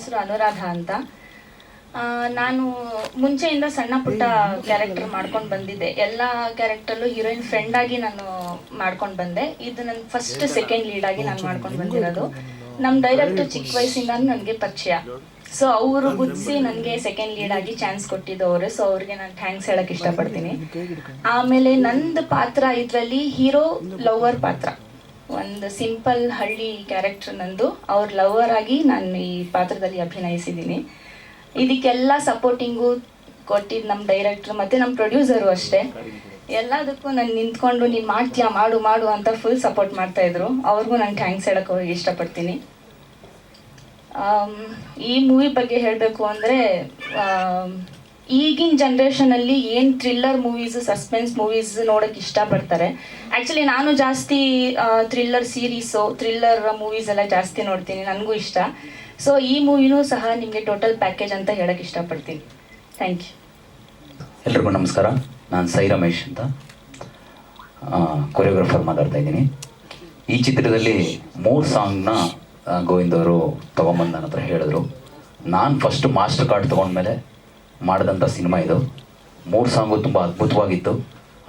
ಹೆಸರು ಅನುರಾಧ ಅಂತ. ನಾನು ಮುಂಚೆಯಿಂದ ಸಣ್ಣ ಪುಟ್ಟ ಕ್ಯಾರೆಕ್ಟರ್ ಮಾಡ್ಕೊಂಡು ಬಂದಿದ್ದೆ. ಎಲ್ಲ ಕ್ಯಾರೆಕ್ಟರ್ಲ್ಲೂ ಹೀರೋಯಿನ್ ಫ್ರೆಂಡ್ ಆಗಿ ನಾನು ಮಾಡ್ಕೊಂಡು ಬಂದೆ. ಇದು ನನ್ನ ಫಸ್ಟ್ ಸೆಕೆಂಡ್ ಲೀಡ್ ಆಗಿ ನಾನು ಮಾಡ್ಕೊಂಡು ಬಂದಿರೋದು. ನಮ್ಮ ಡೈರೆಕ್ಟರ್ ಚಿಕ್ಕ ವಯಸ್ಸಿಂದ ನನಗೆ ಪರಿಚಯ. ಸೊ ಅವರು ಗುರ್ತಿಸಿ ನನಗೆ ಸೆಕೆಂಡ್ ಲೀಡ್ ಆಗಿ ಚಾನ್ಸ್ ಕೊಟ್ಟಿದ್ದು ಅವರೇ. ಸೊ ಅವ್ರಿಗೆ ನಾನು ಥ್ಯಾಂಕ್ಸ್ ಹೇಳಕ್ಕೆ ಇಷ್ಟಪಡ್ತೀನಿ. ಆಮೇಲೆ ನಂದು ಪಾತ್ರ ಇದರಲ್ಲಿ ಹೀರೋ ಲವರ್ ಪಾತ್ರ, ಒಂದು ಸಿಂಪಲ್ ಹಳ್ಳಿ ಕ್ಯಾರೆಕ್ಟರ್ ನಂದು. ಅವ್ರ ಲವರ್ ಆಗಿ ನಾನು ಈ ಪಾತ್ರದಲ್ಲಿ ಅಭಿನಯಿಸಿದ್ದೀನಿ. ಇದಕ್ಕೆಲ್ಲ ಸಪೋರ್ಟಿಂಗು ಕೊಟ್ಟಿದ್ದು ನಮ್ಮ ಡೈರೆಕ್ಟ್ರು ಮತ್ತು ನಮ್ಮ ಪ್ರೊಡ್ಯೂಸರು ಅಷ್ಟೇ. ಎಲ್ಲದಕ್ಕೂ ನಾನು ನಿಂತ್ಕೊಂಡು ನೀನು ಮಾಡ್ತೀಯಾ, ಮಾಡು ಮಾಡು ಅಂತ ಫುಲ್ ಸಪೋರ್ಟ್ ಮಾಡ್ತಾಯಿದ್ರು. ಅವ್ರಿಗೂ ನಾನು ಥ್ಯಾಂಕ್ಸ್ ಹೇಳಕ್ಕೆ ಅವ್ರಿಗೆ ಇಷ್ಟಪಡ್ತೀನಿ. ಈ ಮೂವಿ ಬಗ್ಗೆ ಹೇಳಬೇಕು ಅಂದರೆ, ಈಗಿನ ಜನ್ರೇಷನಲ್ಲಿ ಏನು ಥ್ರಿಲ್ಲರ್ ಮೂವೀಸು, ಸಸ್ಪೆನ್ಸ್ ಮೂವೀಸ್ ನೋಡೋಕ್ಕೆ ಇಷ್ಟಪಡ್ತಾರೆ. ಆ್ಯಕ್ಚುಲಿ ನಾನು ಜಾಸ್ತಿ ಥ್ರಿಲ್ಲರ್ ಸೀರೀಸು, ಥ್ರಿಲ್ಲರ್ ಮೂವೀಸ್ ಎಲ್ಲ ಜಾಸ್ತಿ ನೋಡ್ತೀನಿ, ನನಗೂ ಇಷ್ಟ. ಸೊ ಈ ಮೂವಿನೂ ಸಹ ನಿಮಗೆ ಟೋಟಲ್ ಪ್ಯಾಕೇಜ್ ಅಂತ ಹೇಳೋಕ್ಕೆ ಇಷ್ಟಪಡ್ತೀನಿ. Thank you. ಎಲ್ರಿಗೂ ನಮಸ್ಕಾರ. ನಾನು ಸೈ ರಮೇಶ್ ಅಂತ, ಕೊರಿಯೋಗ್ರಾಫರ್ ಮಾತಾಡ್ತಾ ಇದ್ದೀನಿ. ಈ ಚಿತ್ರದಲ್ಲಿ 3 ಸಾಂಗ್ನ ಗೋವಿಂದ್ ಅವರು ತೊಗೊಂಬಂದು ನನ್ನ ಹತ್ರ ಹೇಳಿದ್ರು. ನಾನು ಫಸ್ಟ್ ಮಾಸ್ಟರ್ ಕಾರ್ಡ್ ತೊಗೊಂಡ್ಮೇಲೆ ಮಾಡಿದಂಥ ಸಿನಿಮಾ ಇದು. 3 ಸಾಂಗು ತುಂಬ ಅದ್ಭುತವಾಗಿತ್ತು.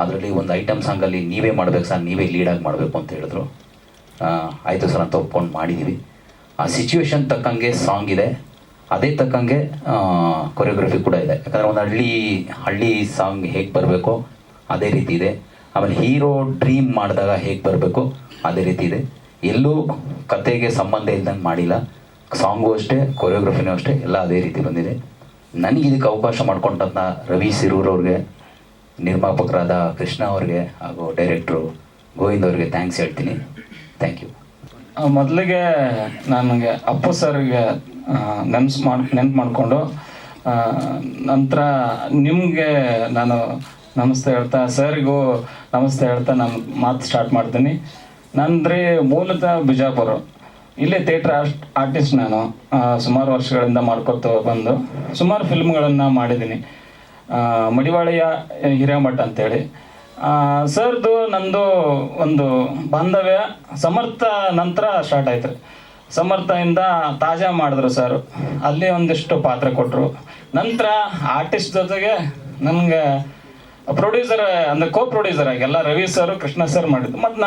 ಅದರಲ್ಲಿ ಒಂದು ಐಟಮ್ ಸಾಂಗಲ್ಲಿ ನೀವೇ ಮಾಡಬೇಕು ಸರ್, ನೀವೇ ಲೀಡಾಗಿ ಮಾಡಬೇಕು ಅಂತ ಹೇಳಿದ್ರು. ಆಯಿತು ಸರ್ ಅಂತ ಒಪ್ಕೊಂಡು ಮಾಡಿದ್ದೀವಿ. ಆ ಸಿಚುವೇಶನ್ ತಕ್ಕಂಗೆ ಸಾಂಗ್ ಇದೆ, ಅದೇ ತಕ್ಕಂಗೆ ಕೊರಿಯೋಗ್ರಫಿ ಕೂಡ ಇದೆ. ಯಾಕಂದರೆ ಒಂದು ಹಳ್ಳಿ ಸಾಂಗ್ ಹೇಗೆ ಬರಬೇಕೋ ಅದೇ ರೀತಿ ಇದೆ. ಆಮೇಲೆ ಹೀರೋ ಡ್ರೀಮ್ ಮಾಡಿದಾಗ ಹೇಗೆ ಬರಬೇಕು ಅದೇ ರೀತಿ ಇದೆ. ಎಲ್ಲೂ ಕತೆಗೆ ಸಂಬಂಧ ಇಲ್ದಂಗೆ ಮಾಡಿಲ್ಲ. ಸಾಂಗು ಅಷ್ಟೇ, ಕೊರಿಯೋಗ್ರಫಿನೂ ಅಷ್ಟೇ, ಎಲ್ಲ ಅದೇ ರೀತಿ ಬಂದಿದೆ. ನನಗೆ ಇದಕ್ಕೆ ಅವಕಾಶ ಮಾಡ್ಕೊಂಡಂಥ ರವಿ ಸಿರೂರ್ ಅವ್ರಿಗೆ, ನಿರ್ಮಾಪಕರಾದ ಕೃಷ್ಣ ಅವ್ರಿಗೆ ಹಾಗೂ ಡೈರೆಕ್ಟ್ರು ಗೋವಿಂದ್ ಅವ್ರಿಗೆ ಥ್ಯಾಂಕ್ಸ್ ಹೇಳ್ತೀನಿ. Thank you. ಮೊದಲಿಗೆ ನನಗೆ ಅಪ್ಪು ಸರ್ಗೆ ನೆನ್ಪು ಮಾಡಿಕೊಂಡು, ನಂತರ ನಿಮಗೆ ನಾನು ನಮಸ್ತೆ ಹೇಳ್ತಾ, ಸರ್ಗೂ ನಮಸ್ತೆ ಹೇಳ್ತಾ ನಾನು ಮಾತು ಸ್ಟಾರ್ಟ್ ಮಾಡ್ತೀನಿ. ನಂದ್ರಿ ಮೂಲತಃ ಬಿಜಾಪುರ. ಇಲ್ಲೇ ಥಿಯೇಟ್ರ್ ಆರ್ಟಿಸ್ಟ್ ನಾನು. ಸುಮಾರು ವರ್ಷಗಳಿಂದ ಮಾಡ್ಕೊತ ಬಂದು ಸುಮಾರು ಫಿಲ್ಮ್ಗಳನ್ನು ಮಾಡಿದ್ದೀನಿ. ಮಡಿವಾಳೆಯ ಹಿರೇಮಠ ಅಂತೇಳಿ ಸರ್ದು ನಂದು ಒಂದು ಬಾಂಧವ್ಯ ಸಮರ್ಥ ನಂತರ ಸ್ಟಾರ್ಟ್ ಆಯ್ತು ರೀ. ಸಮರ್ಥದಿಂದ ತಾಜಾ ಮಾಡಿದ್ರು ಸರ್, ಅಲ್ಲಿ ಒಂದಿಷ್ಟು ಪಾತ್ರ ಕೊಟ್ಟರು. ನಂತರ ಆರ್ಟಿಸ್ಟ್ ಜೊತೆಗೆ ನನಗೆ ಪ್ರೊಡ್ಯೂಸರ್ ಅಂದರೆ ಕೋ ಪ್ರೊಡ್ಯೂಸರ್ ಆಗಿ ಎಲ್ಲ ರವಿ ಸರು ಕೃಷ್ಣ ಸರ್ ಮಾಡಿದ್ದು. ಮತ್ತು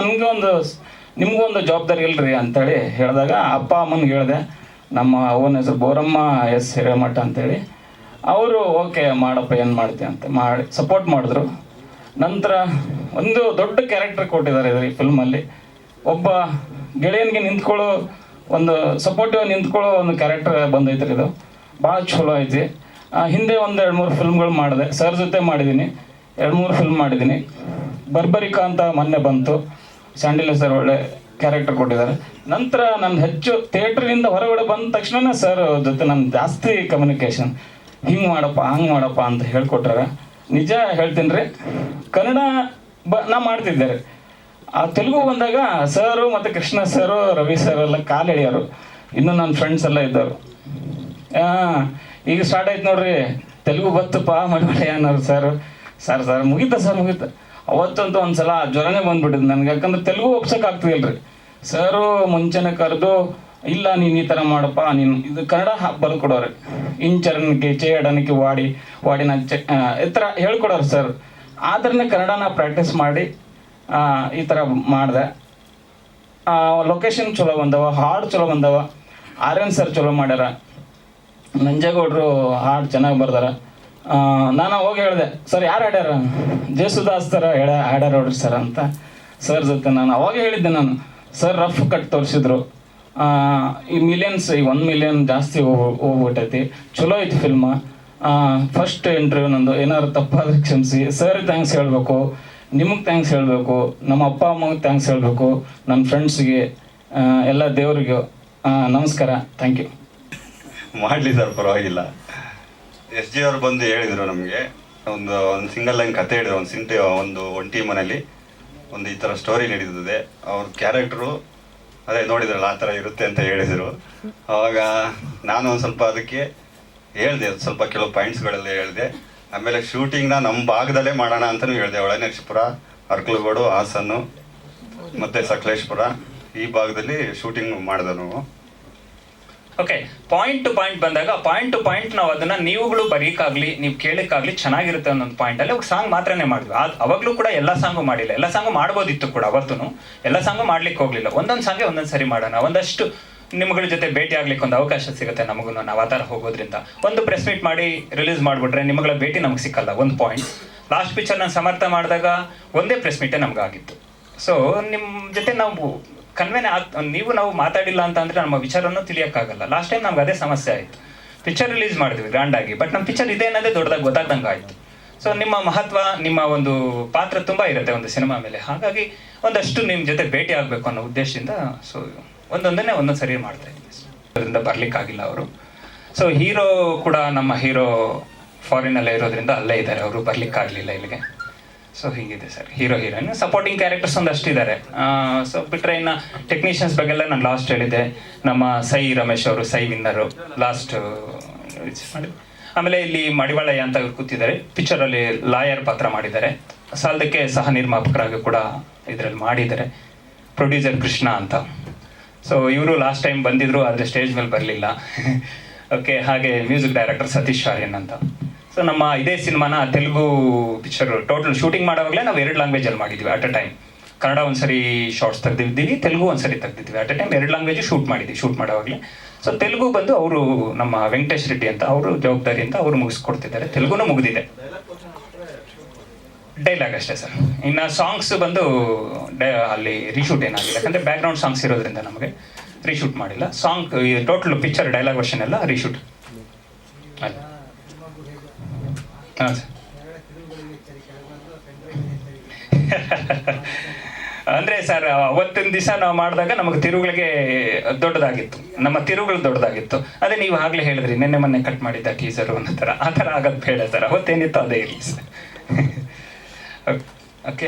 ನಿಮಗೂ ಒಂದು ಜವಾಬ್ದಾರಿ ಇಲ್ಲರಿ ಅಂತೇಳಿ ಹೇಳಿದಾಗ ಅಪ್ಪ ಅಮ್ಮನಿಗೆ ಹೇಳಿದೆ. ನಮ್ಮ ಅವನ ಹೆಸರು ಬೋರಮ್ಮ ಎಸ್ ಹಿರೇಮಠ ಅಂತೇಳಿ. ಅವರು ಓಕೆ ಮಾಡಪ್ಪ, ಏನು ಮಾಡ್ತೀಯ ಅಂತ ಮಾಡಿ ಸಪೋರ್ಟ್ ಮಾಡಿದ್ರು. ನಂತರ ಒಂದು ದೊಡ್ಡ ಕ್ಯಾರೆಕ್ಟರ್ ಕೊಟ್ಟಿದ್ದಾರೆ ಈ ಫಿಲ್ಮಲ್ಲಿ. ಒಬ್ಬ ಗೆಳೆಯನಿಗೆ ನಿಂತ್ಕೊಳ್ಳೋ, ಒಂದು ಸಪೋರ್ಟಿವ್ ನಿಂತ್ಕೊಳ್ಳೋ ಒಂದು ಕ್ಯಾರೆಕ್ಟರ್ ಬಂದೈತ್ರಿ. ಇದು ಭಾಳ ಚಲೋ ಐತಿ. ಹಿಂದೆ ಒಂದು 2-3 ಫಿಲ್ಮ್ಗಳು ಮಾಡಿದೆ, ಸರ್ ಜೊತೆ ಮಾಡಿದ್ದೀನಿ. 2-3 ಫಿಲ್ಮ್ ಮಾಡಿದ್ದೀನಿ. ಬರ್ಬರಿಕಾ ಅಂತ ಮೊನ್ನೆ ಬಂತು, ಸ್ಯಾಂಡಿಲ ಸರ್ ಒಳ್ಳೆ ಕ್ಯಾರೆಕ್ಟರ್ ಕೊಟ್ಟಿದ್ದಾರೆ. ನಂತರ ನಾನು ಹೆಚ್ಚು ಥಿಯೇಟ್ರಿಂದ ಹೊರಗಡೆ ಬಂದ ತಕ್ಷಣ ಸರ್ ಜೊತೆ ನಾನು ಜಾಸ್ತಿ ಕಮ್ಯುನಿಕೇಷನ್, ಹಿಂಗೆ ಮಾಡಪ್ಪ ಹಂಗೆ ಮಾಡಪ್ಪ ಅಂತ ಹೇಳ್ಕೊಟ್ರೆ. ನಿಜ ಹೇಳ್ತೀನಿ ರೀ, ಕನ್ನಡ ನಾ ಮಾಡ್ತಿದ್ದೆ ರೀ. ಆ ತೆಲುಗು ಬಂದಾಗ ಸರು ಮತ್ತು ಕೃಷ್ಣ ಸರು ರವಿ ಸರ್ ಎಲ್ಲ ಕಾಲು ಎಳೆಯೋರು. ಇನ್ನೂ ನನ್ನ ಫ್ರೆಂಡ್ಸ್ ಎಲ್ಲ ಇದ್ದರು. ಈಗ ಸ್ಟಾರ್ಟ್ ಆಯ್ತು ನೋಡ್ರಿ, ತೆಲುಗು ಬತ್ತಪ್ಪ ಮಡಿವಾಳೆ ಅನ್ನೋರು ಸರ್ ಮುಗೀತ. ಅವತ್ತಂತೂ ಒಂದು ಸಲ ಜ್ವರನೇ ಬಂದ್ಬಿಟ್ಟಿದ್ದು ನನಗೆ. ಯಾಕಂದ್ರೆ ತೆಲುಗು ಒಪ್ಸೋಕ್ಕಾಗ್ತಿಲ್ಲ ರೀ. ಸರು ಮುಂಚೆನೇ ಕರೆದು, ಇಲ್ಲ ನೀನು ಈ ಥರ ಮಾಡಪ್ಪ, ನೀನು ಇದು ಕನ್ನಡ ಬರೆದು ಕೊಡೋರು. ಇಂಚರಣಕ್ಕೆ ಚೇಡನಕ್ಕೆ ವಾಡಿನ ಈ ಥರ ಹೇಳ್ಕೊಡೋರು ಸರ್. ಆದ್ರೇ ಕನ್ನಡನ ಪ್ರಾಕ್ಟೀಸ್ ಮಾಡಿ ಈ ಥರ ಮಾಡಿದೆ. ಲೊಕೇಶನ್ ಚಲೋ ಬಂದವ, ಹಾಡು ಚಲೋ ಬಂದವ. ಆರ್ಯನ್ ಸರ್ ಚಲೋ ಮಾಡ್ಯಾರ. ನಂಜೇಗೌಡರು ಹಾಡು ಚೆನ್ನಾಗಿ ಬರ್ದಾರ. ನಾನು ಹೋಗಿ ಹೇಳಿದೆ, ಸರ್ ಯಾರು ಹಾಡ್ಯಾರ? ಜೇಸುದಾಸ್ ಥರ ಹಾಡ್ಯಾರ ನೋಡ್ರಿ ಸರ್ ಅಂತ ಸರ್ ಜೊತೆ ನಾನು ಅವಾಗ ಹೇಳಿದ್ದೆ. ನಾನು ಸರ್ ರಫ್ ಕಟ್ ತೋರಿಸಿದ್ರು. ಈ ಮಿಲಿಯನ್ಸ್, ಈ 1 ಮಿಲಿಯನ್ ಜಾಸ್ತಿ ಹೋಗ್ಬಿಟ್ಟೈತಿ. ಚಲೋ ಐತಿ ಫಿಲ್ಮ. ಫಸ್ಟ್ ಇಂಟರ್ವ್ಯೂ ನಂದು. ಏನಾದ್ರು ತಪ್ಪಾದ್ರೆ ಕ್ಷಮಿಸಿ. ಸರ್ ಥ್ಯಾಂಕ್ಸ್ ಹೇಳಬೇಕು, ನಿಮಗೆ ಥ್ಯಾಂಕ್ಸ್ ಹೇಳಬೇಕು, ನಮ್ಮ ಅಪ್ಪ ಅಮ್ಮಗೆ ಥ್ಯಾಂಕ್ಸ್ ಹೇಳಬೇಕು, ನನ್ನ ಫ್ರೆಂಡ್ಸ್ಗೆ, ಎಲ್ಲ ದೇವರಿಗೂ ನಮಸ್ಕಾರ. Thank you. ಮಾಡಲಿ ಸರ್, ಪರವಾಗಿಲ್ಲ. SG ಅವರು ಬಂದು ಹೇಳಿದರು ನಮಗೆ, ಒಂದು ಸಿಂಗಲ್ ಲೈನ್ ಕತೆ ಹೇಳಿದ್ರು. ಒಂದು ಒಂಟಿ ಮನೇಲಿ ಒಂದು ಈ ಥರ ಸ್ಟೋರಿ ನಡೀತದೆ. ಅವ್ರ ಕ್ಯಾರೆಕ್ಟ್ರು ಅದೇ ನೋಡಿದ್ರಲ್ಲ ಆ ಥರ ಇರುತ್ತೆ ಅಂತ ಹೇಳಿದರು. ಆವಾಗ ನಾನು ಒಂದು ಸ್ವಲ್ಪ ಅದಕ್ಕೆ ಹೇಳಿದೆ, ಸ್ವಲ್ಪ ಕೆಲವು ಪಾಯಿಂಟ್ಸ್ಗಳೆಲ್ಲ ಹೇಳಿದೆ. ಆಮೇಲೆ ಶೂಟಿಂಗ್ನ ನಮ್ಮ ಭಾಗದಲ್ಲೇ ಮಾಡೋಣ ಅಂತಲೂ ಹೇಳಿದೆ. ಹೊಳೆನರಸೀಪುರ, ಅರ್ಕಲಗೋಡು, ಹಾಸನ್ನು ಮತ್ತು ಸಕಲೇಶ್ಪುರ ಈ ಭಾಗದಲ್ಲಿ ಶೂಟಿಂಗ್ ಮಾಡಿದೆ ನಾವು. ಓಕೆ, ಪಾಯಿಂಟ್ ಟು ಪಾಯಿಂಟ್ ಬಂದಾಗ ಪಾಯಿಂಟ್ ಟು ಪಾಯಿಂಟ್ ನಾವು ಅದನ್ನ ನೀವುಗಳು ಬರೀಕಾಗ್ಲಿ ನೀವು ಕೇಳಕ್ಕಾಗ್ಲಿ ಚೆನ್ನಾಗಿರುತ್ತೆ ಅನ್ನೊಂದು ಪಾಯಿಂಟ್ ಅಲ್ಲಿ ಸಾಂಗ್ ಮಾತ್ರನೇ ಮಾಡಿದ್ವಿ. ಅವಾಗ್ಲೂ ಕೂಡ ಎಲ್ಲ ಸಾಂಗು ಮಾಡಿಲ್ಲ, ಎಲ್ಲ ಸಾಂಗು ಮಾಡ್ಬೋದಿತ್ತು ಕೂಡ ಅವತ್ತೂ, ಎಲ್ಲ ಸಾಂಗು ಮಾಡ್ಲಿಕ್ಕೆ ಹೋಗ್ಲಿಲ್ಲ. ಒಂದೊಂದು ಸಾಂಗೆ ಒಂದೊಂದು ಸರಿ ಮಾಡೋಣ, ಒಂದಷ್ಟು ನಿಮ್ಗಳ ಜೊತೆ ಭೇಟಿ ಆಗ್ಲಿಕ್ಕೆ ಒಂದು ಅವಕಾಶ ಸಿಗುತ್ತೆ ನಮಗೂ. ನಾವು ಆ ಥರ ಹೋಗೋದ್ರಿಂದ ಒಂದು ಪ್ರೆಸ್ ಮೀಟ್ ಮಾಡಿ ರಿಲೀಸ್ ಮಾಡಿಬಿಟ್ರೆ ನಿಮ್ಮಗಳ ಭೇಟಿ ನಮ್ಗೆ ಸಿಕ್ಕಲ್ಲ. ಒಂದು ಪಾಯಿಂಟ್ ಲಾಸ್ಟ್ ಪಿಕ್ಚರ್ ನಾನು ಸಮರ್ಥ ಮಾಡಿದಾಗ ಒಂದೇ ಪ್ರೆಸ್ ಮೀಟೇ ನಮ್ಗಾಗಿತ್ತು. ಸೊ ನಿಮ್ಮ ಜೊತೆ ನಾವು ನಾವು ಮಾತಾಡಿಲ್ಲ ಅಂತ ಅಂದ್ರೆ ನಮ್ಮ ವಿಚಾರನೂ ತಿಳಿಯೋಕ್ಕಾಗಲ್ಲ. ಲಾಸ್ಟ್ ಟೈಮ್ ನಮ್ಗೆ ಅದೇ ಸಮಸ್ಯೆ ಆಯಿತು. ಪಿಕ್ಚರ್ ರಿಲೀಸ್ ಮಾಡಿದ್ವಿ ಗ್ರ್ಯಾಂಡಾಗಿ, ಬಟ್ ನಮ್ಮ ಪಿಕ್ಚರ್ ಇದೆ ಅನ್ನೋದೇ ದೊಡ್ಡದಾಗಿ ಗೊತ್ತಾಗ್ದಂಗೆ ಆಯಿತು. ಸೊ ನಿಮ್ಮ ಮಹತ್ವ, ನಿಮ್ಮ ಒಂದು ಪಾತ್ರ ತುಂಬ ಇರುತ್ತೆ ಒಂದು ಸಿನಿಮಾ ಮೇಲೆ. ಹಾಗಾಗಿ ಒಂದಷ್ಟು ನಿಮ್ಮ ಜೊತೆ ಭೇಟಿ ಆಗಬೇಕು ಅನ್ನೋ ಉದ್ದೇಶದಿಂದ ಸೊ ಒಂದೊಂದನ್ನೇ ಒಂದೊಂದು ಸರಿ ಮಾಡ್ತಾ ಇದ್ವಿ. ಅದರಿಂದ ಬರ್ಲಿಕ್ಕಾಗಿಲ್ಲ ಅವರು. ಸೊ ಹೀರೋ ಕೂಡ ನಮ್ಮ ಹೀರೋ ಫಾರಿನಲ್ಲೇ ಇರೋದ್ರಿಂದ ಅಲ್ಲೇ ಇದ್ದಾರೆ, ಅವರು ಬರ್ಲಿಕ್ಕಾಗಲಿಲ್ಲ ಇಲ್ಲಿಗೆ. ಸೊ ಹೀಗಿದೆ sir hero heroine. Supporting characters ಒಂದಷ್ಟು ಇದ್ದಾರೆ. ಸೊ ಬಿಟ್ಟರೆ ಇನ್ನು ಟೆಕ್ನಿಷಿಯನ್ಸ್ ಬಗ್ಗೆಲ್ಲ ನಾನು ಲಾಸ್ಟ್ ಹೇಳಿದೆ. ನಮ್ಮ ಸೈ ರಮೇಶ್ ಅವರು ಸೈ ವಿನ್ನರು ಲಾಸ್ಟ್ ಮಾಡಿ. ಆಮೇಲೆ ಇಲ್ಲಿ ಮಡಿವಾಳಯ್ಯ ಅಂತ ಇವ್ರು ಕೂತಿದ್ದಾರೆ, ಪಿಕ್ಚರಲ್ಲಿ ಲಾಯರ್ ಪಾತ್ರ ಮಾಡಿದ್ದಾರೆ. ಸಾಲದಕ್ಕೆ ಸಹ ನಿರ್ಮಾಪಕರಾಗಿ ಕೂಡ ಇದರಲ್ಲಿ ಮಾಡಿದ್ದಾರೆ. ಪ್ರೊಡ್ಯೂಸರ್ ಕೃಷ್ಣ ಅಂತ. ಸೊ ಇವರು ಲಾಸ್ಟ್ ಟೈಮ್ ಬಂದಿದ್ರು, ಆದರೆ ಸ್ಟೇಜ್ ಮೇಲೆ ಬರಲಿಲ್ಲ. ಓಕೆ, ಹಾಗೆ ಮ್ಯೂಸಿಕ್ ಡೈರೆಕ್ಟರ್ ಸತೀಶ್ ಆರ್ಯನ್ ಅಂತ. ಸೊ ನಮ್ಮ ಇದೇ ಸಿನಿಮಾನ ತೆಲುಗು ಪಿಕ್ಚರ್ ಟೋಟಲ್ ಶೂಟಿಂಗ್ ಮಾಡೋವಾಗಲೇ ನಾವು 2 ಲ್ಯಾಂಗ್ವೇಜಲ್ಲಿ ಮಾಡಿದ್ವಿ ಅಟ್ ಅ ಟೈಮ್. ಕನ್ನಡ ಒಂದ್ಸರಿ ಶಾರ್ಟ್ಸ್ ತೆಗೆದಿದ್ದೀವಿ, ತೆಲುಗು ಒಂದ್ಸರಿ ತೆಗೆದಿದ್ವಿ. At a time 2 language shoot ಮಾಡೋವಾಗಲೇ. ಸೊ ತೆಲುಗು ಬಂದು ಅವರು ನಮ್ಮ ವೆಂಕಟೇಶ್ ರೆಡ್ಡಿ ಅಂತ ಅವರು ಜವಾಬ್ದಾರಿ ಅಂತ ಅವರು ಮುಗಿಸ್ಕೊಡ್ತಿದ್ದಾರೆ. ತೆಲುಗುನೂ ಮುಗಿದಿದೆ, ಡೈಲಾಗ್ ಅಷ್ಟೇ ಸರ್. ಇನ್ನು ಸಾಂಗ್ಸ್ ಬಂದು ಅಲ್ಲಿ ರೀಶೂಟ್ ಏನಾಗಿಲ್ಲ, ಯಾಕಂದರೆ ಬ್ಯಾಕ್ಗ್ರೌಂಡ್ ಸಾಂಗ್ಸ್ ಇರೋದ್ರಿಂದ ನಮಗೆ ರೀಶೂಟ್ ಮಾಡಿಲ್ಲ. Song total picture dialogue version ಎಲ್ಲ ರೀಶೂಟ್ ಅಲ್ಲ. ಹಾಂ ಸರ್. ಅಂದರೆ ಸರ್ ಅವತ್ತಿನ ದಿವಸ ನಾವು ಮಾಡಿದಾಗ ನಮಗೆ ತಿರುಗಳಿಗೆ ದೊಡ್ಡದಾಗಿತ್ತು, ನಮ್ಮ ತಿರುಗಳು ದೊಡ್ಡದಾಗಿತ್ತು. ಅದೇ ನೀವು ಆಗಲೇ ಹೇಳಿದ್ರಿ ನಿನ್ನೆ ಮೊನ್ನೆ ಕಟ್ ಮಾಡಿದ್ದ ಟೀಸರು ಅನ್ನೋ ಥರ, ಆ ಥರ ಆಗೋದು ಬೇಡ ಸರ್. ಅವತ್ತೇನಿತ್ತು ಅದೇ ಇರಲಿ ಸರ್. ಓಕೆ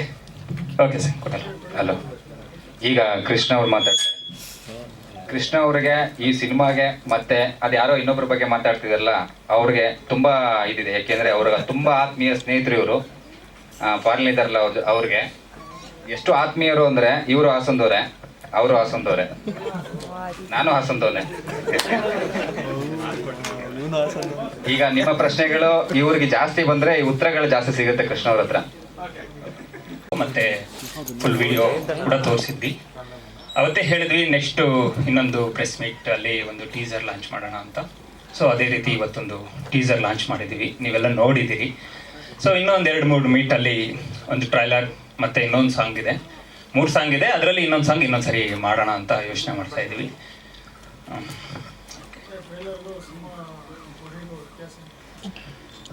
ಓಕೆ ಸರ್, ಕೊಟ್ಟಲ್ಲ. ಹಲೋ, ಈಗ ಕೃಷ್ಣ ಅವ್ರು ಮಾತಾಡ್ತಾರೆ. ಕೃಷ್ಣ ಅವ್ರಿಗೆ ಈ ಸಿನಿಮಾಗೆ ಮತ್ತೆ ಅದು ಯಾರೋ ಇನ್ನೊಬ್ಬರ ಬಗ್ಗೆ ಮಾತಾಡ್ತಿದ್ರಲ್ಲ ಅವ್ರಿಗೆ ತುಂಬಾ ಇದಿದೆ. ಯಾಕೆಂದ್ರೆ ಅವ್ರಿಗೆ ತುಂಬಾ ಆತ್ಮೀಯ ಸ್ನೇಹಿತರು ಇವರು. ಪಾರ್ಲಿದಾರಲ್ಲ ಅವ್ರಿಗೆ ಎಷ್ಟು ಆತ್ಮೀಯರು ಅಂದ್ರೆ ಇವರು ಹಾಸನದವ್ರೆ, ಅವರು ಹಾಸನದವ್ರೆ, ನಾನು ಹಾಸನದವ್ರೆ. ಈಗ ನಿಮ್ಮ ಪ್ರಶ್ನೆಗಳು ಇವ್ರಿಗೆ ಜಾಸ್ತಿ ಬಂದ್ರೆ ಈ ಉತ್ತರಗಳು ಜಾಸ್ತಿ ಸಿಗುತ್ತೆ ಕೃಷ್ಣ ಅವ್ರ ಹತ್ರ. ಮತ್ತೆ ಫುಲ್ ವಿಡಿಯೋ ಕೂಡ ತೋರಿಸಿದ್ವಿ. ಅವತ್ತೇ ಹೇಳಿದ್ವಿ ನೆಕ್ಸ್ಟು ಇನ್ನೊಂದು ಪ್ರೆಸ್ ಮೀಟ್ ಅಲ್ಲಿ ಒಂದು ಟೀಸರ್ ಲಾಂಚ್ ಮಾಡೋಣ ಅಂತ. ಸೊ ಅದೇ ರೀತಿ ಇವತ್ತೊಂದು ಟೀಸರ್ ಲಾಂಚ್ ಮಾಡಿದ್ದೀವಿ, ನೀವೆಲ್ಲ ನೋಡಿದ್ದೀರಿ. ಸೊ ಇನ್ನೊಂದು 2-3 ಮೀಟಲ್ಲಿ ಒಂದು ಟ್ರೈಲರ್ ಮತ್ತು ಇನ್ನೊಂದು ಸಾಂಗ್ ಇದೆ, 3 ಸಾಂಗ್ ಇದೆ. ಅದರಲ್ಲಿ ಇನ್ನೊಂದು ಸಾಂಗ್ ಇನ್ನೊಂದ್ಸರಿ ಮಾಡೋಣ ಅಂತ ಯೋಚನೆ ಮಾಡ್ತಾ ಇದ್ದೀವಿ.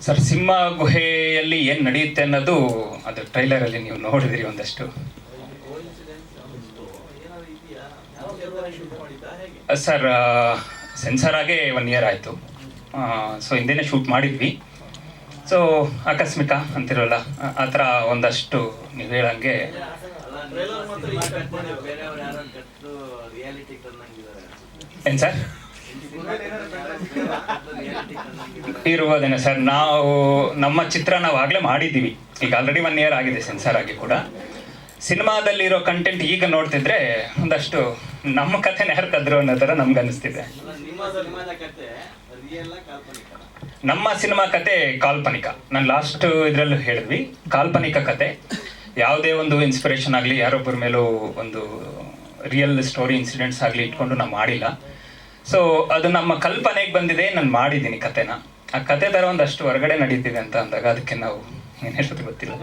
ಸರ್ ಸಿಂಹ ಗುಹೆಯಲ್ಲಿ ಏನು ನಡೆಯುತ್ತೆ ಅನ್ನೋದು ಅದು ಟ್ರೈಲರಲ್ಲಿ ನೀವು ನೋಡಿದಿರಿ ಒಂದಷ್ಟು. ಸರ್ ಸೆನ್ಸರ್ ಆಗೇ 1 ಇಯರ್ ಆಯಿತು. ಸೊ ಹಿಂದೆನೇ ಶೂಟ್ ಮಾಡಿದ್ವಿ. ಸೊ ಆಕಸ್ಮಿಕ ಅಂತಿರೋಲ್ಲ ಆ ಥರ ಒಂದಷ್ಟು ನೀವು ಹೇಳಂಗೆ ಏನು ಸರ್ ಇರುವುದೇನೆ ಸರ್. ನಾವು ನಮ್ಮ ಚಿತ್ರ ನಾವು ಆಗಲೇ ಮಾಡಿದ್ದೀವಿ. ಈಗ ಆಲ್ರೆಡಿ 1 ಇಯರ್ ಆಗಿದೆ ಸೆನ್ಸರ್ ಆಗಿ ಕೂಡ. ಸಿನಿಮಾದಲ್ಲಿರೋ ಕಂಟೆಂಟ್ ಈಗ ನೋಡ್ತಿದ್ರೆ ಒಂದಷ್ಟು ನಮ್ಮ ಕಥೆನ ಯಾರು ಕದ್ರು ಅನ್ನೋ ಥರ ನಮ್ಗೆ ಅನಿಸ್ತಿದೆ. ನಮ್ಮ ಸಿನಿಮಾ ಕತೆ ಕಾಲ್ಪನಿಕ. ನಾನು ಲಾಸ್ಟ್ ಇದರಲ್ಲೂ ಹೇಳಿದ್ವಿ, ಕಾಲ್ಪನಿಕ ಕತೆ. ಯಾವುದೇ ಒಂದು ಇನ್ಸ್ಪಿರೇಷನ್ ಆಗಲಿ, ಯಾರೊಬ್ಬರ ಮೇಲೂ ಒಂದು ರಿಯಲ್ ಸ್ಟೋರಿ ಇನ್ಸಿಡೆಂಟ್ಸ್ ಆಗಲಿ ಇಟ್ಕೊಂಡು ನಾವು ಮಾಡಿಲ್ಲ. ಸೊ ಅದು ನಮ್ಮ ಕಲ್ಪನೆಗೆ ಬಂದಿದೆ, ನಾನು ಮಾಡಿದ್ದೀನಿ ಕತೆನ. ಆ ಕತೆ ಥರ ಒಂದಷ್ಟು ಹೊರಗಡೆ ನಡೀತಿದೆ ಅಂತ ಅಂದಾಗ ಅದಕ್ಕೆ ನಾವು ಏನು ಹೇಳೋದು ಗೊತ್ತಿಲ್ಲ.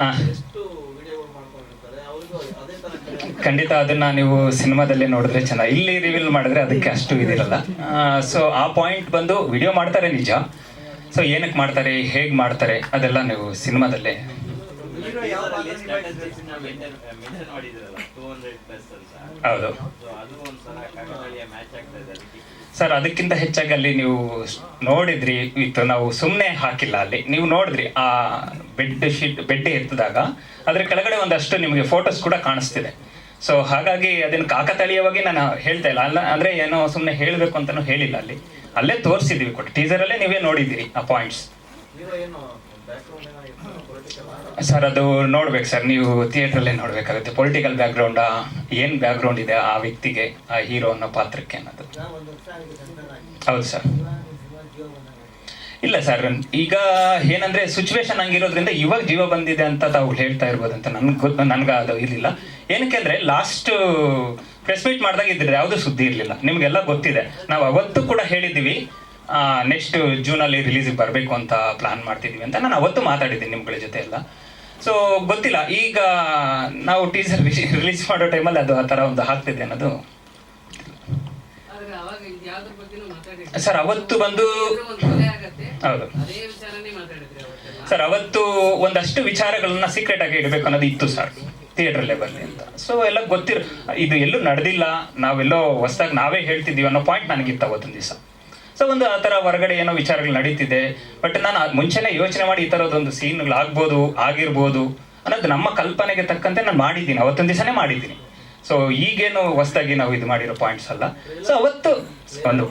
ಹಾಂ, ಖಂಡಿತ ಅದನ್ನ ನೀವು ಸಿನಿಮಾದಲ್ಲೇ ನೋಡಿದ್ರೆ ಚೆನ್ನಾಗಿ. ಇಲ್ಲಿ ರಿವೀಲ್ ಮಾಡಿದ್ರೆ ಅದಕ್ಕೆ ಅಷ್ಟು ಇದಿರಲ್ಲ. ಸೊ ಆ ಪಾಯಿಂಟ್ ಬಂದು ವಿಡಿಯೋ ಮಾಡ್ತಾರೆ ನಿಜ. ಸೊ ಏನಕ್ಕೆ ಮಾಡ್ತಾರೆ, ಹೇಗೆ ಮಾಡ್ತಾರೆ ಅದೆಲ್ಲ ನೀವು ಸಿನಿಮಾದಲ್ಲೇ. ಹೌದು ಸರ್, ಅದಕ್ಕಿಂತ ಹೆಚ್ಚಾಗಿ ಅಲ್ಲಿ ನೀವು ನೋಡಿದ್ರಿ ಇತ್ತು, ನಾವು ಸುಮ್ಮನೆ ಹಾಕಿಲ್ಲ. ಅಲ್ಲಿ ನೀವು ನೋಡಿದ್ರಿ ಆ ಬೆಡ್ ಎತ್ತಿದಾಗ ಅದ್ರ ಕೆಳಗಡೆ ಒಂದಷ್ಟು ನಿಮಗೆ ಫೋಟೋಸ್ ಕೂಡ ಕಾಣಿಸ್ತಿದೆ. ಸೊ ಹಾಗಾಗಿ ಅದನ್ನು ಕಾಕತಾಳೀಯವಾಗಿ ನಾನು ಹೇಳ್ತಾ ಇಲ್ಲ, ಅಲ್ಲ ಅಂದರೆ ಏನೋ ಸುಮ್ಮನೆ ಹೇಳಬೇಕು ಅಂತಲೂ ಹೇಳಿಲ್ಲ. ಅಲ್ಲಿ ಅಲ್ಲೇ ತೋರಿಸಿದ್ವಿ ಕೊಟ್ಟು ಟೀಸರಲ್ಲೇ ನೀವೇ ನೋಡಿದ್ದೀರಿ ಆ ಪಾಯಿಂಟ್ಸ್. ಸರ್ ಅದು ನೋಡ್ಬೇಕು ಸರ್, ನೀವು ಥಿಯೇಟ್ರಲ್ಲೇ ನೋಡ್ಬೇಕಾಗುತ್ತೆ. ಪೊಲಿಟಿಕಲ್ ಬ್ಯಾಕ್ಗ್ರೌಂಡಾ, ಏನು ಬ್ಯಾಕ್ಗ್ರೌಂಡ್ ಇದೆ ಆ ವ್ಯಕ್ತಿಗೆ, ಆ ಹೀರೋ ಅನ್ನೋ ಪಾತ್ರಕ್ಕೆ ಅನ್ನೋದು. ಹೌದು ಸರ್. ಇಲ್ಲ ಸರ್, ಈಗ ಏನಂದ್ರೆ ಸಿಚುವೇಶನ್ ಹಂಗಿರೋದ್ರಿಂದ ಇವಾಗ ಜೀವ ಬಂದಿದೆ ಅಂತ ತಾವು ಹೇಳ್ತಾ ಇರ್ಬೋದು ಅಂತ ನನ್ಗೆ ಅದು ಇರಲಿಲ್ಲ. ಏನಕ್ಕೆ ಅಂದ್ರೆ ಲಾಸ್ಟ್ ಪ್ರೆಸ್ ಮೀಟ್ ಮಾಡಿದಾಗ ಇದ್ರೆ ಯಾವುದೂ ಸುದ್ದಿ ಇರಲಿಲ್ಲ, ನಿಮ್ಗೆಲ್ಲ ಗೊತ್ತಿದೆ. ನಾವು ಅವತ್ತು ಕೂಡ ಹೇಳಿದ್ದೀವಿ ನೆಕ್ಸ್ಟ್ ಜೂನಲ್ಲಿ ರಿಲೀಸಿಗೆ ಬರಬೇಕು ಅಂತ ಪ್ಲಾನ್ ಮಾಡ್ತಿದ್ದೀವಿ ಅಂತ. ನಾನು ಅವತ್ತು ಮಾತಾಡಿದ್ದೀನಿ ನಿಮ್ಗಳ ಜೊತೆ ಎಲ್ಲ. ಸೊ ಗೊತ್ತಿಲ್ಲ, ಈಗ ನಾವು ಟೀಸರ್ ರಿಲೀಸ್ ಮಾಡೋ ಟೈಮಲ್ಲಿ ಅದು ಆ ಥರ ಒಂದು ಆಗ್ತಿದೆ ಅನ್ನೋದು. ಸರ್ ಅವತ್ತು ಬಂದು ಹೌದು ಸರ್, ಅವತ್ತು ಒಂದಷ್ಟು ವಿಚಾರಗಳನ್ನ ಸೀಕ್ರೆಟ್ ಆಗಿ ಇಡಬೇಕು ಅನ್ನೋದು ಇತ್ತು ಸರ್, ಥಿಯೇಟ್ರಲ್ಲೇ ಬರಲಿ ಅಂತ. ಸೊ ಎಲ್ಲ ಗೊತ್ತಿರೋ, ಇದು ಎಲ್ಲೂ ನಡೆದಿಲ್ಲ, ನಾವೆಲ್ಲೋ ಹೊಸದಾಗಿ ನಾವೇ ಹೇಳ್ತಿದ್ದೀವಿ ಅನ್ನೋ ಪಾಯಿಂಟ್ ನನಗಿತ್ತು ಅವತ್ತೊಂದು ದಿವಸ. ಸೊ ಒಂದು ಆ ಥರ ಹೊರಗಡೆ ಏನೋ ವಿಚಾರಗಳು ನಡೀತಿದೆ, ಬಟ್ ನಾನು ಮುಂಚೆನೇ ಯೋಚನೆ ಮಾಡಿ ಈ ಥರದೊಂದು ಸೀನ್ಗಳಾಗ್ಬೋದು, ಆಗಿರ್ಬೋದು ಅನ್ನೋದು ನಮ್ಮ ಕಲ್ಪನೆಗೆ ತಕ್ಕಂತೆ ನಾನು ಮಾಡಿದ್ದೀನಿ, ಅವತ್ತೊಂದು ದಿವಸನೇ ಮಾಡಿದ್ದೀನಿ. ಸೊ ಈಗೇನು ಹೊಸದಾಗಿ ನಾವು ಇದು ಮಾಡಿರೋ ಪಾಯಿಂಟ್ಸ್ ಅಲ್ಲ. ಸೊ ಅವತ್ತು ಒಂದು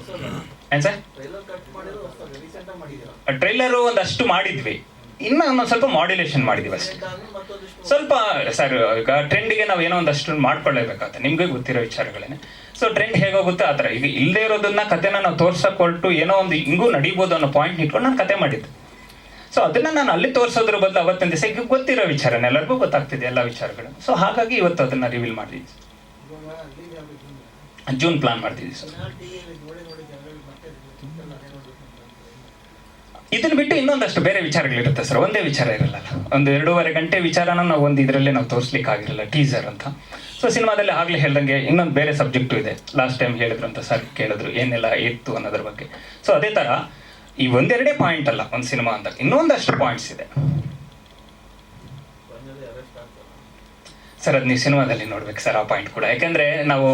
ಏನು ಸರ್, ಟ್ರೈಲರು ಒಂದಷ್ಟು ಮಾಡಿದ್ವಿ, ಇನ್ನು ಒಂದೊಂದು ಸ್ವಲ್ಪ ಮಾಡ್ಯುಲೇಷನ್ ಮಾಡಿದ್ವಿ ಅಷ್ಟೇ. ಸ್ವಲ್ಪ ಸರ್, ಈಗ ಟ್ರೆಂಡಿಗೆ ನಾವು ಏನೋ ಒಂದಷ್ಟು ಮಾಡ್ಕೊಳ್ಳೇಬೇಕಾಗುತ್ತೆ, ನಿಮ್ಗೆ ಗೊತ್ತಿರೋ ವಿಚಾರಗಳೇನೆ. ಸೊ ಟ್ರೆಂಡ್ ಹೇಗೋಗುತ್ತೆ ಆ ಥರ. ಈಗ ಇಲ್ಲದೆ ಇರೋದನ್ನ ಕಥೆನ ನಾವು ತೋರ್ಸಕ್ಕೆ ಹೊರಟು ಏನೋ ಒಂದು ಹಿಂಗೂ ನಡೀಬೋದು ಅನ್ನೋ ಪಾಯಿಂಟ್ ಇಟ್ಕೊಂಡು ನಾನು ಕತೆ ಮಾಡಿದ್ದೆ. ಸೊ ಅದನ್ನ ನಾನು ಅಲ್ಲಿ ತೋರಿಸೋದ್ರ ಬದಲು ಅವತ್ತೊಂದು ದಿವಸ ಈಗ ಗೊತ್ತಿರೋ ವಿಚಾರನ ಎಲ್ಲರಿಗೂ ಗೊತ್ತಾಗ್ತಿದೆ ಎಲ್ಲ ವಿಚಾರಗಳು. ಸೊ ಹಾಗಾಗಿ ಇವತ್ತು ಅದನ್ನ ರಿವೀಲ್ ಮಾಡಿದ್ವಿ. ಜೂನ್ ಪ್ಲಾನ್ ಮಾಡ್ತಿದ್ವಿ ಸರ್. ಇದನ್ನ ಬಿಟ್ಟು ಇನ್ನೊಂದಷ್ಟು ಬೇರೆ ವಿಚಾರಗಳಿರುತ್ತೆ ಸರ್, ಒಂದೇ ವಿಚಾರ ಇರಲ್ಲ. ಒಂದು 2.5 ಗಂಟೆ ವಿಚಾರನ ನಾವು ಒಂದು ಇದರಲ್ಲೇ ನಾವು ತೋರಿಸ್ಲಿಕ್ಕೆ ಆಗಿರಲ್ಲ, ಟೀಸರ್ ಅಂತ. ಸೊ ಸಿನಿಮಾದಲ್ಲಿ ಆಗ್ಲೇ ಹೇಳ್ದಂಗೆ ಇನ್ನೊಂದು ಬೇರೆ ಸಬ್ಜೆಕ್ಟು ಇದೆ. ಲಾಸ್ಟ್ ಟೈಮ್ ಹೇಳಿದ್ರು ಅಂತ ಸರ್ ಕೇಳಿದ್ರು ಏನೆಲ್ಲ ಇತ್ತು ಅನ್ನೋದ್ರ ಬಗ್ಗೆ. ಸೊ ಅದೇ ಥರ ಈ 1-2 ಪಾಯಿಂಟ್ ಅಲ್ಲ ಒಂದು ಸಿನಿಮಾ ಅಂತ, ಇನ್ನೊಂದಷ್ಟು ಪಾಯಿಂಟ್ಸ್ ಇದೆ ಸರ್. ಅದು ನೀವು ಸಿನಿಮಾದಲ್ಲಿ ನೋಡ್ಬೇಕು ಸರ್ ಆ ಪಾಯಿಂಟ್ ಕೂಡ. ಯಾಕಂದ್ರೆ ನಾವು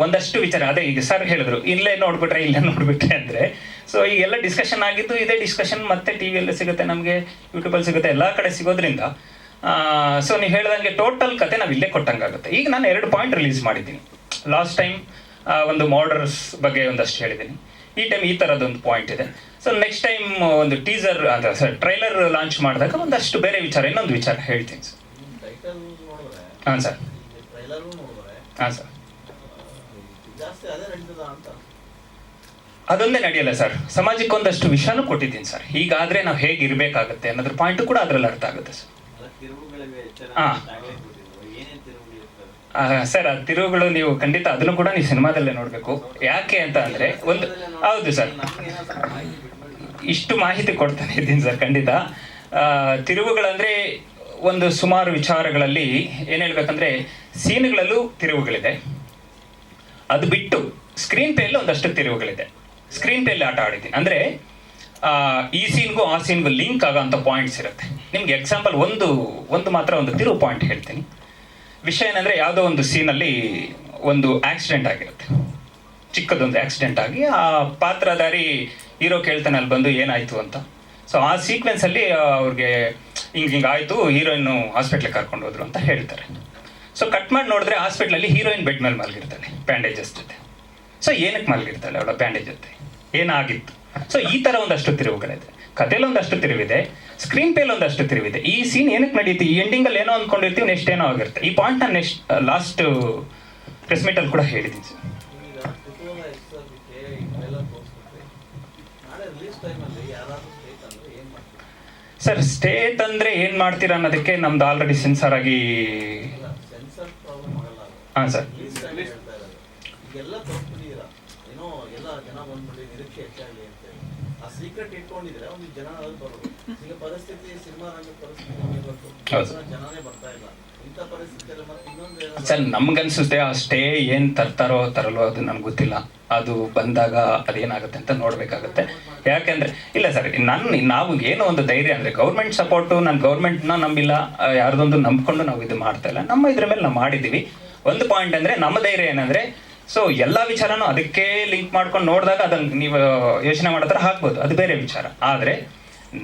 ಒಂದಷ್ಟು ವಿಚಾರ, ಅದೇ ಈಗ ಸರ್ ಹೇಳಿದ್ರು ಇಲ್ಲೇ ನೋಡ್ಬಿಟ್ರೆ ಅಂದ್ರೆ, ಸೊ ಈಗೆಲ್ಲ ಡಿಸ್ಕಷನ್ ಆಗಿದ್ದು ಇದೇ ಡಿಸ್ಕಷನ್ ಮತ್ತೆ ಟಿವಿಯಲ್ಲಿ ಸಿಗುತ್ತೆ, ನಮಗೆ ಯೂಟ್ಯೂಬಲ್ಲಿ ಸಿಗುತ್ತೆ, ಎಲ್ಲ ಕಡೆ ಸಿಗೋದ್ರಿಂದ ಸೊ ನೀವು ಹೇಳ್ದಂಗೆ ಟೋಟಲ್ ಕತೆ ನಾವು ಇಲ್ಲೇ ಕೊಟ್ಟಂಗಾಗುತ್ತೆ. ಈಗ ನಾನು 2 ಪಾಯಿಂಟ್ ರಿಲೀಸ್ ಮಾಡಿದ್ದೀನಿ. ಲಾಸ್ಟ್ ಟೈಮ್ ಒಂದು ಮಾರ್ಡರ್ಸ್ ಬಗ್ಗೆ ಒಂದಷ್ಟು ಹೇಳಿದ್ದೀನಿ, ಈ ಟೈಮ್ ಈ ಥರದೊಂದು ಪಾಯಿಂಟ್ ಇದೆ. ಸೊ ನೆಕ್ಸ್ಟ್ ಟೈಮ್ ಒಂದು ಟೀಸರ್ ಅಂದರೆ ಸರ್ ಟ್ರೈಲರ್ ಲಾಂಚ್ ಮಾಡಿದಾಗ ಒಂದಷ್ಟು ಬೇರೆ ವಿಚಾರ, ಇನ್ನೊಂದು ವಿಚಾರ ಹೇಳ್ತೀನಿ ಸರ್. ಹಾಂ ಸರ್, ಹಾಂ ಸರ್, ಅದೊಂದೇ ನಡೆಯಲ್ಲ ಸರ್, ಸಮಾಜಕ್ಕೆ ಒಂದಷ್ಟು ವಿಷಯನೂ ಕೊಟ್ಟಿದ್ದೀನಿ ಸರ್. ಹೀಗಾದ್ರೆ ನಾವು ಹೇಗಿರ್ಬೇಕಾಗತ್ತೆ ಅನ್ನೋದ್ರ ಪಾಯಿಂಟ್ ಕೂಡ ಅದ್ರಲ್ಲಿ ಅರ್ಥ ಆಗುತ್ತೆ ಸರ್. ಹಾಂ ಸರ್, ಆ ತಿರುವುಗಳು ನೀವು ಖಂಡಿತ ಅದನ್ನು ಕೂಡ ನೀವು ಸಿನಿಮಾದಲ್ಲೇ ನೋಡಬೇಕು. ಯಾಕೆ ಅಂತ ಅಂದರೆ ಒಂದು, ಹೌದು ಸರ್, ಇಷ್ಟು ಮಾಹಿತಿ ಕೊಡ್ತಾನೆ ಇದ್ದೀನಿ ಸರ್ ಖಂಡಿತ. ತಿರುವುಗಳಂದರೆ ಒಂದು ಸುಮಾರು ವಿಚಾರಗಳಲ್ಲಿ ಏನು ಹೇಳ್ಬೇಕಂದ್ರೆ, ಸೀನ್ಗಳಲ್ಲೂ ತಿರುವುಗಳಿದೆ, ಅದು ಬಿಟ್ಟು ಸ್ಕ್ರೀನ್ ಪ್ಲೇಯಲ್ಲಿ ಒಂದಷ್ಟು ತಿರುವುಗಳಿದೆ. ಸ್ಕ್ರೀನ್ ಪ್ಲೇಯಲ್ಲಿ ಆಟ ಆಡಿದ್ದೀನಿ ಅಂದರೆ ಈ ಸೀನ್ಗೂ ಆ ಸೀನ್ಗೂ ಲಿಂಕ್ ಆಗೋಂಥ ಪಾಯಿಂಟ್ಸ್ ಇರುತ್ತೆ. ನಿಮ್ಗೆ ಎಕ್ಸಾಂಪಲ್ ಒಂದು ಮಾತ್ರ ಒಂದು ತಿರುವು ಪಾಯಿಂಟ್ ಹೇಳ್ತೀನಿ. ವಿಷಯ ಏನಂದರೆ, ಯಾವುದೋ ಒಂದು ಸೀನಲ್ಲಿ ಒಂದು ಆಕ್ಸಿಡೆಂಟ್ ಆಗಿರುತ್ತೆ, ಚಿಕ್ಕದೊಂದು ಆಕ್ಸಿಡೆಂಟ್ ಆಗಿ ಆ ಪಾತ್ರಧಾರಿ ಹೀರೋ ಕೇಳ್ತಾನೆ ಅಲ್ಲಿ ಬಂದು ಏನಾಯಿತು ಅಂತ. ಸೊ ಆ ಸೀಕ್ವೆನ್ಸಲ್ಲಿ ಅವ್ರಿಗೆ ಹಿಂಗೆ ಆಯಿತು, ಹೀರೋಯಿನ್ನು ಹಾಸ್ಪಿಟ್ಲಿಗೆ ಕರ್ಕೊಂಡು ಹೋದ್ರು ಅಂತ ಹೇಳ್ತಾರೆ. ಸೊ ಕಟ್ ಮಾಡಿ ನೋಡಿದ್ರೆ ಹಾಸ್ಪಿಟ್ಲಲ್ಲಿ ಹೀರೋಯಿನ್ ಬೆಡ್ ಮೇಲೆ ಮಲಗಿರ್ತಾಳೆ ಬ್ಯಾಂಡೇಜಸ್ ಜೊತೆ. ಸೊ ಏನಕ್ಕೆ ಮಲಗಿರ್ತಾಳೆ ಅವಳ ಬ್ಯಾಂಡೇಜ್ ಜೊತೆ, ಏನಾಗಿತ್ತು? ಸೊ ಈ ಥರ ಒಂದಷ್ಟು ತಿರುವುಗಳಿದೆ, ಕಥೆಯಲ್ಲಿ ಒಂದಷ್ಟು ತಿರುವಿದೆ, ಸ್ಕ್ರೀನ್ ಪ್ಲೇಲಿ ಒಂದಷ್ಟು ತಿರುವಿದೆ. ಈ ಸೀನ್ ಏನಕ್ಕೆ ನಡೀತಿ, ಈ ಎಂಡಿಂಗಲ್ಲಿ ಏನೋ ಅಂದ್ಕೊಂಡಿರ್ತೀವಿ, ನೆಕ್ಸ್ಟ್ ಏನೋ ಆಗಿರುತ್ತೆ. ಈ ಪಾಯಿಂಟ್ ನಾನು ಲಾಸ್ಟ್ ಪ್ರೆಸ್ ಮೀಟಲ್ಲಿ ಕೂಡ ಹೇಳಿದ್ದೀನಿ ಸರ್. ಸರ್ ಸ್ಟೇಟ್ ಅಂದರೆ ಏನು ಮಾಡ್ತೀರಾ ಅನ್ನೋದಕ್ಕೆ ನಮ್ದು ಆಲ್ರೆಡಿ ಸೆನ್ಸಾರ್ ಆಗಿ. ಹಾಂ ಸರ್, ಸರ್ ನಮ್ಗನ್ಸುತ್ತೆ ಆ ಸ್ಟೇ ಏನು ತರಲ್ವೋ ಅದು ನನಗೆ ಗೊತ್ತಿಲ್ಲ. ಅದು ಬಂದಾಗ ಅದೇನಾಗುತ್ತೆ ಅಂತ ನೋಡ್ಬೇಕಾಗತ್ತೆ. ಯಾಕೆಂದ್ರೆ ಇಲ್ಲ ಸರ್, ನಾವು ಏನೋ ಒಂದು ಧೈರ್ಯ ಅಂದರೆ ಗೌರ್ಮೆಂಟ್ ಸಪೋರ್ಟು, ನಾನು ಗೌರ್ಮೆಂಟ್ನ ನಂಬಿಲ್ಲ, ಯಾರ್ದೊಂದು ನಂಬ್ಕೊಂಡು ನಾವು ಇದು ಮಾಡ್ತಾ ಇಲ್ಲ. ನಮ್ಮ ಇದ್ರ ಮೇಲೆ ನಾವು ಮಾಡಿದ್ದೀವಿ. ಒಂದು ಪಾಯಿಂಟ್ ಅಂದರೆ ನಮ್ಮ ಧೈರ್ಯ ಏನಂದರೆ, ಸೊ ಎಲ್ಲ ವಿಚಾರನೂ ಅದಕ್ಕೆ ಲಿಂಕ್ ಮಾಡ್ಕೊಂಡು ನೋಡಿದಾಗ ಅದನ್ನು ನೀವು ಯೋಚನೆ ಮಾಡೋ ಥರ ಹಾಕ್ಬೋದು, ಅದು ಬೇರೆ ವಿಚಾರ. ಆದರೆ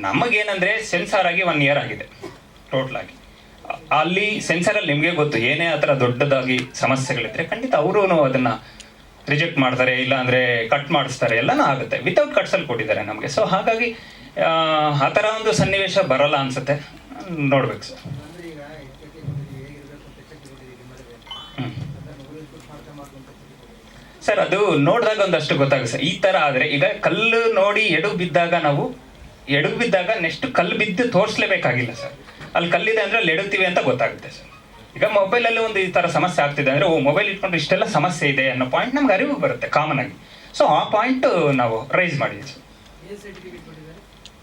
ನಮಗೇನಂದರೆ ಸೆನ್ಸಾರ್ ಆಗಿ 1 ಇಯರ್ ಆಗಿದೆ ಟೋಟಲಾಗಿ. ಅಲ್ಲಿ ಸೆನ್ಸಾರಲ್ಲಿ ನಿಮಗೆ ಗೊತ್ತು, ಏನೇ ಆ ಥರ ದೊಡ್ಡದಾಗಿ ಸಮಸ್ಯೆಗಳಿದ್ರೆ ಖಂಡಿತ ಅವರು ಅದನ್ನು ರಿಜೆಕ್ಟ್ ಮಾಡ್ತಾರೆ, ಇಲ್ಲ ಅಂದರೆ ಕಟ್ ಮಾಡಿಸ್ತಾರೆ, ಎಲ್ಲನೂ ಆಗುತ್ತೆ. ವಿತೌಟ್ ಕಟ್ಸಲ್ಲಿ ಕೊಟ್ಟಿದ್ದಾರೆ ನಮಗೆ. ಸೊ ಹಾಗಾಗಿ ಆ ಥರ ಒಂದು ಸನ್ನಿವೇಶ ಬರಲ್ಲ ಅನಿಸುತ್ತೆ. ನೋಡ್ಬೇಕು ಸರ್. ಸರ್ ಅದು ನೋಡಿದಾಗ ಒಂದಷ್ಟು ಗೊತ್ತಾಗುತ್ತೆ ಸರ್. ಈ ಥರ ಆದರೆ ಈಗ ಕಲ್ಲು ನೋಡಿ ಎಡುಗು ಬಿದ್ದಾಗ ನೆಕ್ಸ್ಟ್ ಕಲ್ಲು ಬಿದ್ದು ತೋರಿಸ್ಲೇಬೇಕಾಗಿಲ್ಲ ಸರ್. ಅಲ್ಲಿ ಕಲ್ಲಿದೆ ಅಂದರೆ ಅಲ್ಲಿ ಎಡುತ್ತೀವಿ ಅಂತ ಗೊತ್ತಾಗುತ್ತೆ ಸರ್. ಈಗ ಮೊಬೈಲಲ್ಲಿ ಒಂದು ಈ ಥರ ಸಮಸ್ಯೆ ಆಗ್ತಿದೆ ಅಂದರೆ ಮೊಬೈಲ್ ಇಟ್ಕೊಂಡು ಇಷ್ಟೆಲ್ಲ ಸಮಸ್ಯೆ ಇದೆ ಅನ್ನೋ ಪಾಯಿಂಟ್ ನಮ್ಗೆ ಅರಿವು ಬರುತ್ತೆ ಕಾಮನ್ ಆಗಿ. ಸೊ ಆ ಪಾಯಿಂಟ್ ನಾವು ರೈಸ್ ಮಾಡಿದ್ವಿ ಸರ್.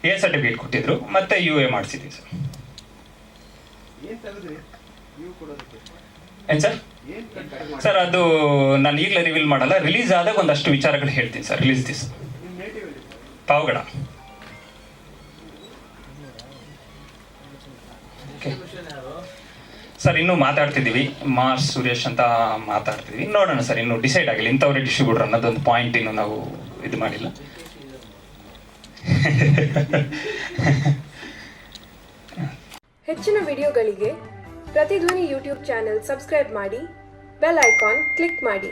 ಎ ಸರ್ಟಿಫಿಕೇಟ್ ಕೊಟ್ಟಿದ್ರು ಮತ್ತು UA ಮಾಡಿಸಿದ್ವಿ ಸರ್. ಏನು ಸರ್? ಸರ್ ಅದು ನಾನು ಈಗಲೇ ರಿವೀಲ್ ಮಾಡಲ್ಲ. ರಿಲೀಸ್ ಆದಾಗ ಒಂದಷ್ಟು ವಿಚಾರಗಳು ಹೇಳ್ತೀನಿ ಸರ್. ರಿಲೀಸ್ ದಿವಸ ಪಾವಗಡ. ಸರ್ ಇನ್ನೂ ಮಾತಾಡ್ತಿದ್ದೀವಿ, ಮಾರ್ಸ್ ಸುರೇಶ್ ಅಂತ ಮಾತಾಡ್ತಿದ್ದೀವಿ. ನೋಡೋಣ ಸರ್, ಇನ್ನೂ ಡಿಸೈಡ್ ಆಗಿಲ್ಲ ಇಂಥವ್ರೆ ಡಿಸ್ಟ್ರಿಬ್ಯೂಟರ್ ಅನ್ನೋದೊಂದು ಪಾಯಿಂಟ್ ಇನ್ನು ನಾವು ಇದು ಮಾಡಿಲ್ಲ. ಹೆಚ್ಚಿನ ವಿಡಿಯೋಗಳಿಗೆ ಪ್ರತಿಧ್ವನಿ ಯೂಟ್ಯೂಬ್ ಚಾನೆಲ್ ಸಬ್ಸ್ಕ್ರೈಬ್ ಮಾಡಿ, ಬೆಲ್ ಐಕಾನ್ ಕ್ಲಿಕ್ ಮಾಡಿ.